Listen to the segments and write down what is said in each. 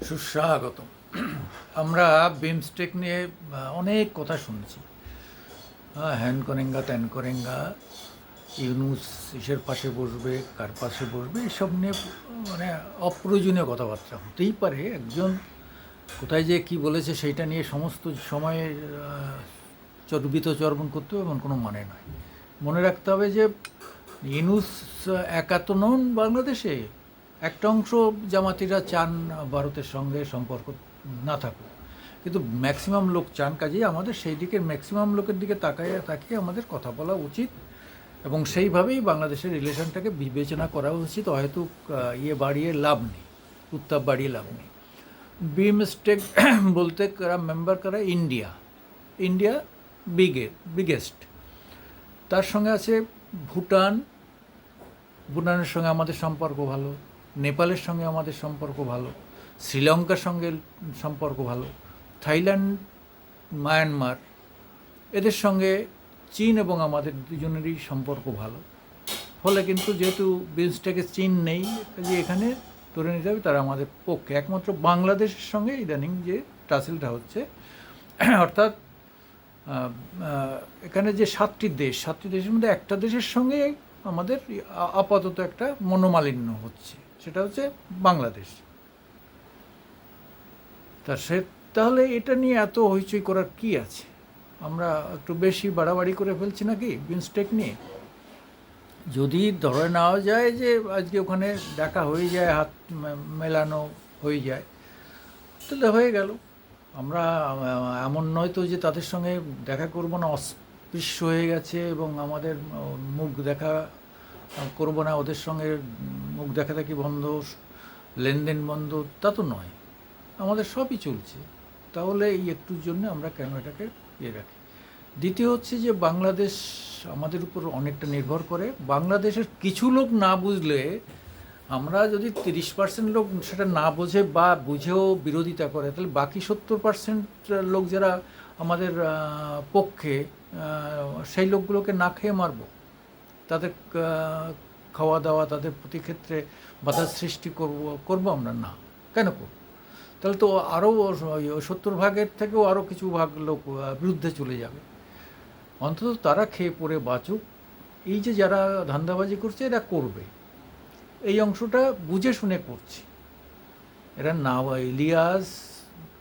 সুস্বাগতম। আমরা বিমস্টেক নিয়ে অনেক কথা শুনছি। হ্যান করেঙ্গা ত্যান করেঙ্গা, ইউনুস ইসের পাশে বসবে, কার পাশে বসবে, এসব নিয়ে মানে অপ্রয়োজনীয় কথাবার্তা হতেই পারে। একজন কোথায় যে কি বলেছে সেইটা নিয়ে সমস্ত সময়ে চর্বিত চর্বণ করতে হবে এমন কোনো মানে নয়। মনে রাখতে হবে যে ইউনুস একা তো নন বাংলাদেশে। একটা অংশ জামাতিরা চান ভারতের সঙ্গে সম্পর্ক না থাকুক, কিন্তু ম্যাক্সিমাম লোক চান। কাজেই আমাদের সেই দিকের ম্যাক্সিমাম লোকের দিকে তাকিয়ে আমাদের কথা বলা উচিত, এবং সেইভাবেই বাংলাদেশের রিলেশনটাকে বিবেচনা করা উচিত। হয়তো ইয়ে বাড়িয়ে লাভ নেই, উত্তাপ বাড়িয়ে লাভ নেই। বিমস্টেক বলতে কারা মেম্বার, কারা ইন্ডিয়া। India biggest. তার সঙ্গে আছে ভুটান। ভুটানের সঙ্গে আমাদের সম্পর্ক ভালো, নেপালের সঙ্গে আমাদের সম্পর্ক ভালো, শ্রীলঙ্কার সঙ্গে সম্পর্ক ভালো, থাইল্যান্ড, মায়ানমার, এদের সঙ্গে চীন এবং আমাদের দুজনেরই সম্পর্ক ভালো। ফলে কিন্তু যেহেতু বিমস্টেকে চীন নেই, যে এখানে ধরে নিতে হবে তারা আমাদের পক্ষে। একমাত্র বাংলাদেশের সঙ্গে ইদানিং যে টাসেলটা হচ্ছে, অর্থাৎ এখানে যে সাতটি দেশের মধ্যে একটা দেশের সঙ্গে আমাদের আপাতত একটা মনোমালিন্য হচ্ছে, সেটা হচ্ছে বাংলাদেশ। তাহলে এটা নিয়ে এত হইচই করার কি আছে? আমরা একটু বেশি বাড়াবাড়ি করে ফেলছি নাকি বিমস্টেক নিয়ে? যদি ধরে নেওয়া যায় যে আজকে ওখানে দেখা হয়ে যায়, হাত মেলানো হয়ে যায়, তাহলে হয়ে গেল। আমরা এমন নয় তো যে তাদের সঙ্গে দেখা করব না, অস্পৃশ্য হয়ে গেছে এবং আমাদের মুখ দেখা করব না, ওদের সঙ্গে মুখ দেখা দেখি বন্ধ, লেনদেন বন্ধ, তা তো নয়। আমাদের সবই চলছে। তাহলে এই একটুর জন্য আমরা কেন এটাকে রাখি? দ্বিতীয় হচ্ছে যে বাংলাদেশ আমাদের উপর অনেকটা নির্ভর করে। বাংলাদেশের কিছু লোক না বুঝলে, আমরা যদি 30% লোক সেটা না বোঝে বা বুঝেও বিরোধিতা করে, তাহলে বাকি 70% লোক যারা আমাদের পক্ষে, সেই লোকগুলোকে না খেয়ে মারব। তাদের খাওয়া দাওয়া, তাদের প্রতি ক্ষেত্রে বাধার সৃষ্টি করব আমরা? না, কেন করব? তাহলে তো আরও 70 ভাগের থেকেও আরও কিছু ভাগ লোক বিরুদ্ধে চলে যাবে। অন্তত তারা খেয়ে পড়ে বাঁচুক। এই যে যারা ধান্দাবাজি করছে, এরা করবে, এই অংশটা বুঝে শুনে করছি। এরা না, ইলিয়াস,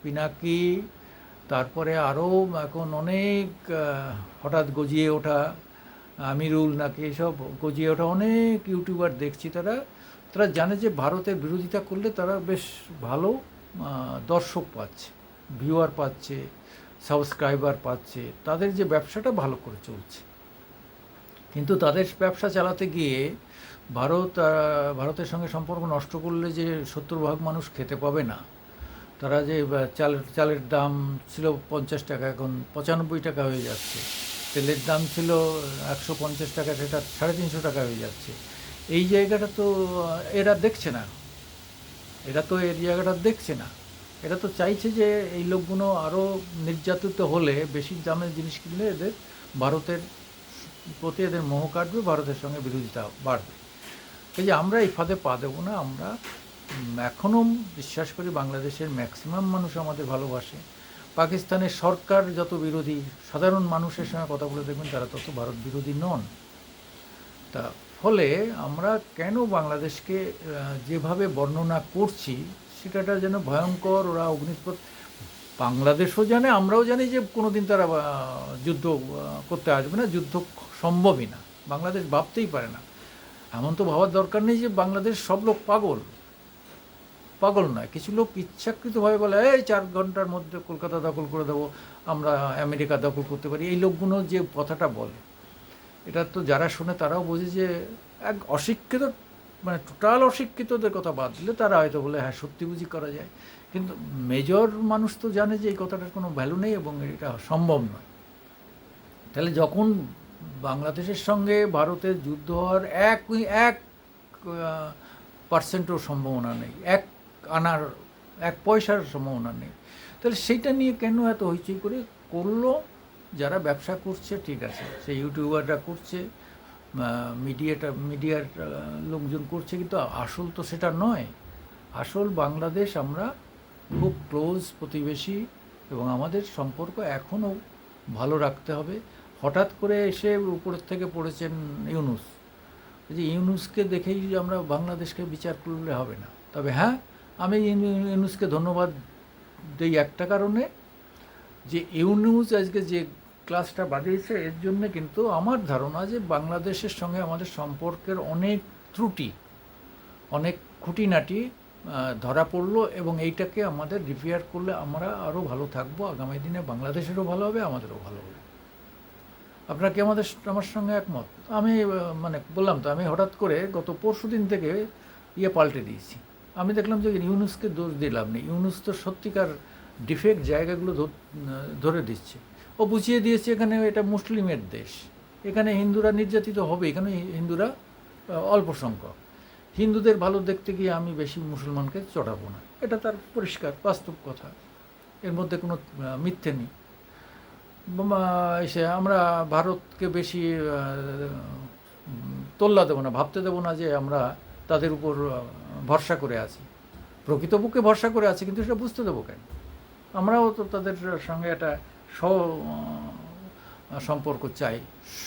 পিনাকি, তারপরে আরও এখন অনেক হঠাৎ গজিয়ে ওঠা আমিরুল নাকি, এসব গজিয়ে ওঠা অনেক ইউটিউবার দেখছি। তারা তারা জানে যে ভারতের বিরোধিতা করলে তারা বেশ ভালো দর্শক পাচ্ছে, ভিউয়ার পাচ্ছে, সাবস্ক্রাইবার পাচ্ছে, তাদের যে ব্যবসাটা ভালো করে চলছে। কিন্তু তাদের ব্যবসা চালাতে গিয়ে ভারতের সঙ্গে সম্পর্ক নষ্ট করলে যে 70 ভাগ মানুষ খেতে পাবে না। তারা যে চালের দাম ছিল 50 টাকা, এখন 95 টাকা হয়ে যাচ্ছে। তেলের দাম ছিল 150 টাকা, সেটা 350 টাকা হয়ে যাচ্ছে। এই জায়গাটা তো এরা দেখছে না, এরা তো এই জায়গাটা দেখছে না। এরা তো চাইছে যে এই লোকগুলো আরও নির্যাতিত হলে, বেশি দামের জিনিস কিনলে এদের ভারতের প্রতি এদের মোহ কাটবে, ভারতের সঙ্গে বিরোধিতা বাড়বে। এই যে আমরা এই ফাঁদে পা দেবো না। আমরা এখনও বিশ্বাস করি বাংলাদেশের ম্যাক্সিমাম মানুষ আমাদের ভালোবাসে। পাকিস্তানের সরকার যত বিরোধী, সাধারণ মানুষের সঙ্গে কথা বলে দেখবেন তারা তত ভারত বিরোধী নন। তা ফলে আমরা কেন বাংলাদেশকে যেভাবে বর্ণনা করছি, সেটা যেন ভয়ঙ্কর, ওরা অগ্নিস্পদ। বাংলাদেশও জানে, আমরাও জানি যে কোনো দিন তারা যুদ্ধ করতে আসবে না, যুদ্ধ সম্ভবই না, বাংলাদেশ ভাবতেই পারে না। এমন তো ভাবার দরকার নেই যে বাংলাদেশ সব লোক পাগল। পাগল নয়, কিছু লোক ইচ্ছাকৃতভাবে বলে এই 4 ঘন্টার মধ্যে কলকাতা দখল করে দেবো, আমরা আমেরিকা দখল করতে পারি। এই লোকগুলো যে কথাটা বলে, এটা তো যারা শোনে তারাও বোঝে যে এক অশিক্ষিত, মানে টোটাল অশিক্ষিতদের কথা বাদ দিলে তারা হয়তো বলে হ্যাঁ সত্যি বুঝি করা যায়। কিন্তু মেজর মানুষ তো জানে যে এই কথাটার কোনো ভ্যালু নেই এবং এটা সম্ভব নয়। তাহলে যখন বাংলাদেশের সঙ্গে ভারতের যুদ্ধ হওয়ার এক পার্সেন্টও সম্ভাবনা নেই, আনার 1 পয়সার সম্ভাবনা নেই, তাহলে সেইটা নিয়ে কেন এত হইচই করে করলো? যারা ব্যবসা করছে ঠিক আছে, সেই ইউটিউবাররা করছে, মিডিয়ার লোকজন করছে, কিন্তু আসল তো সেটা নয়। আসল বাংলাদেশ আমরা খুব ক্লোজ প্রতিবেশী, এবং আমাদের সম্পর্ক এখনও ভালো রাখতে হবে। হঠাৎ করে এসে উপরের থেকে পড়েছেন ইউনূস, যে ইউনূসকে দেখেই আমরা বাংলাদেশকে বিচার করলে হবে না। তবে হ্যাঁ, আমি ইউনূসকে ধন্যবাদ দিই একটা কারণে, যে ইউনূস আজকে যে ক্লাসটা বাজিয়েছে এর জন্য কিন্তু আমার ধারণা যে বাংলাদেশের সঙ্গে আমাদের সম্পর্কের অনেক ত্রুটি, অনেক খুঁটিনাটি ধরা পড়লো, এবং এইটাকে আমাদের রিপেয়ার করলে আমরা আরও ভালো থাকবো। আগামী দিনে বাংলাদেশেরও ভালো হবে, আমাদেরও ভালো হবে। আপনারা কি আমার সঙ্গে একমত? আমি মানে বললাম তো, আমি হঠাৎ করে গত পরশুদিন থেকে পাল্টে দিয়েছি। আমি দেখলাম যে ইউনূসকে দোষ দিলাম না, ইউনূস তো সত্যিকার ডিফেক্ট জায়গাগুলো ধরে দিচ্ছে। ও বুঝিয়ে দিয়েছে এখানে এটা মুসলিমের দেশ, এখানে হিন্দুরা নির্যাতিত হবে, এখানে হিন্দুরা অল্প সংখ্যক। হিন্দুদের ভালো দেখতে গিয়ে আমি বেশি মুসলমানকে চড়াবো না, এটা তার পরিষ্কার বাস্তব কথা, এর মধ্যে কোনো মিথ্যে নেই। এসে আমরা ভারতকে বেশি তোল্লা দেবো না, ভাবতে দেবো না যে আমরা তাদের উপর ভরসা করে আছি। প্রকৃতপক্ষে ভরসা করে আছি, কিন্তু সেটা বুঝতে দেবো কেন? আমরাও তো তাদের সঙ্গে একটা সম্পর্ক চাই,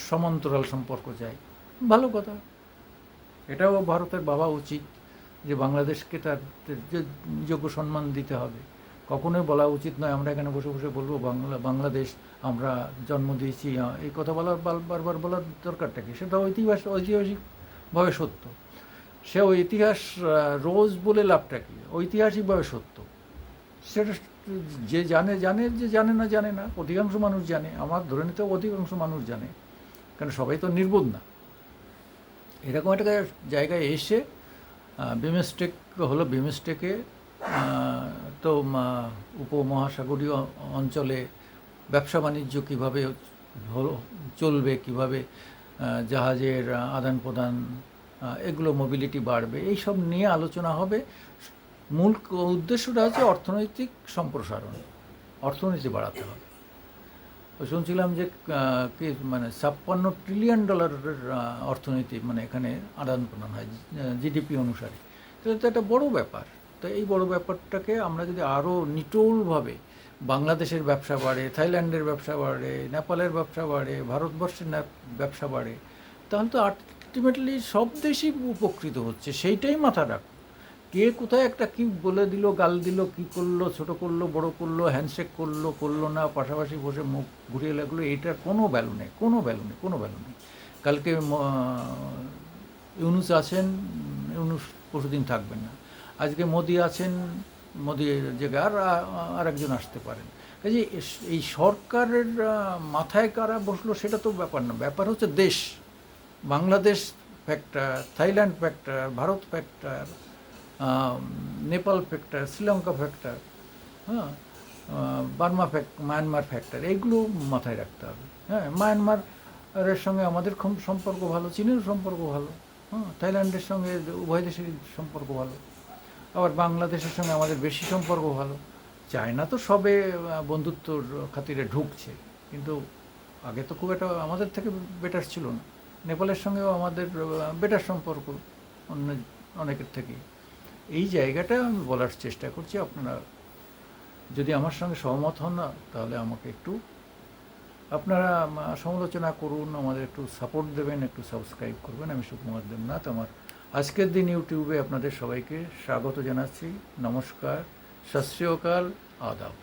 সমান্তরাল সম্পর্ক চাই, ভালো কথা। এটাও ভারতের ভাবা উচিত যে বাংলাদেশকে তার যে যোগ্য সম্মান দিতে হবে। কখনোই বলা উচিত নয় আমরা এখানে বসে বসে বলবো বাংলাদেশ আমরা জন্ম দিয়েছি, এই কথা বারবার বলার দরকারটা কি? সেটা ঐতিহাসিকভাবে সত্য। সে ইতিহাস রোজ বলে লাভটা কি? ঐতিহাসিকভাবে সত্য। সেটা যে জানে, যে জানে না, অধিকাংশ মানুষ জানে। আমার ধরে নিতে অধিকাংশ মানুষ জানে, কারণ সবাই তো নির্বোধ না। এরকম একটা জায়গায় এসে বিমস্টেক হলো, বিমস্টেকে তো উপমহাসাগরীয় অঞ্চলে ব্যবসা বাণিজ্য কীভাবে চলবে, কীভাবে জাহাজের আদান প্রদান, এগুলো মোবিলিটি বাড়বে, এই সব নিয়ে আলোচনা হবে। মূল উদ্দেশ্যটা হচ্ছে অর্থনৈতিক সম্প্রসারণ, অর্থনীতি বাড়াতে হবে। শুনছিলাম যে কি মানে $56 ট্রিলিয়ন অর্থনীতি মানে এখানে আদান প্রদান হয় জিডিপি অনুসারে। তো এটা একটা বড় ব্যাপার। তো এই বড় ব্যাপারটাকে আমরা যদি আরও নিটোলভাবে, বাংলাদেশের ব্যবসা বাড়ে, থাইল্যান্ডের ব্যবসা বাড়ে, নেপালের ব্যবসা বাড়ে, ভারতবর্ষের ব্যবসা বাড়ে, তাহলে তো আলটিমেটলি সব দেশই উপকৃত হচ্ছে। সেইটাই মাথা রাখ। কে কোথায় একটা কি বলে দিল, গাল দিল, কি করলো, ছোট করলো, বড় করলো, হ্যান্ডশেক করলো না, পাশাপাশি বসে মুখ ঘুরিয়ে লাগলো, এইটার কোনো ভ্যালু নেই, কোনো ভ্যালু নেই। কালকে ইউনূস আছেন, ইউনূস পরশুদিন থাকবেন না। আজকে মোদি আছেন, মোদির জায়গায় আর একজন আসতে পারেন। কাজে এই সরকারের মাথায় কারা বসলো সেটা তো ব্যাপার না, ব্যাপার হচ্ছে দেশ। Bangladesh factor, Thailand factor, Bharat factor, Nepal factor, Sri Lanka factor, হ্যাঁ, মায়ানমার ফ্যাক্টর, এইগুলো মাথায় রাখতে হবে। হ্যাঁ, মায়ানমারের সঙ্গে আমাদের খুব সম্পর্ক ভালো, চীনের সম্পর্ক ভালো, হ্যাঁ, থাইল্যান্ডের সঙ্গে উভয় দেশেরই সম্পর্ক ভালো, আবার বাংলাদেশের সঙ্গে আমাদের বেশি সম্পর্ক ভালো। চায়না তো সবে বন্ধুত্বর খাতিরে ঢুকছে, কিন্তু আগে তো খুব একটা আমাদের থেকে বেটার ছিল না। নেপালের সঙ্গেও আমাদের বেটার সম্পর্ক অনেকের থেকে। এই জায়গাটা আমি বলার চেষ্টা করছি। আপনারা যদি আমার সঙ্গে সহমত হন না, তাহলে আমাকে একটু আপনারা সমালোচনা করুন, আমাদের একটু সাপোর্ট দেবেন, একটু সাবস্ক্রাইব করবেন। আমি সুকুমার দেবনাথ, আমার আজকের দিন ইউটিউবে আপনাদের সবাইকে স্বাগত জানাচ্ছি। নমস্কার, সত শ্রী অকাল, আদাব।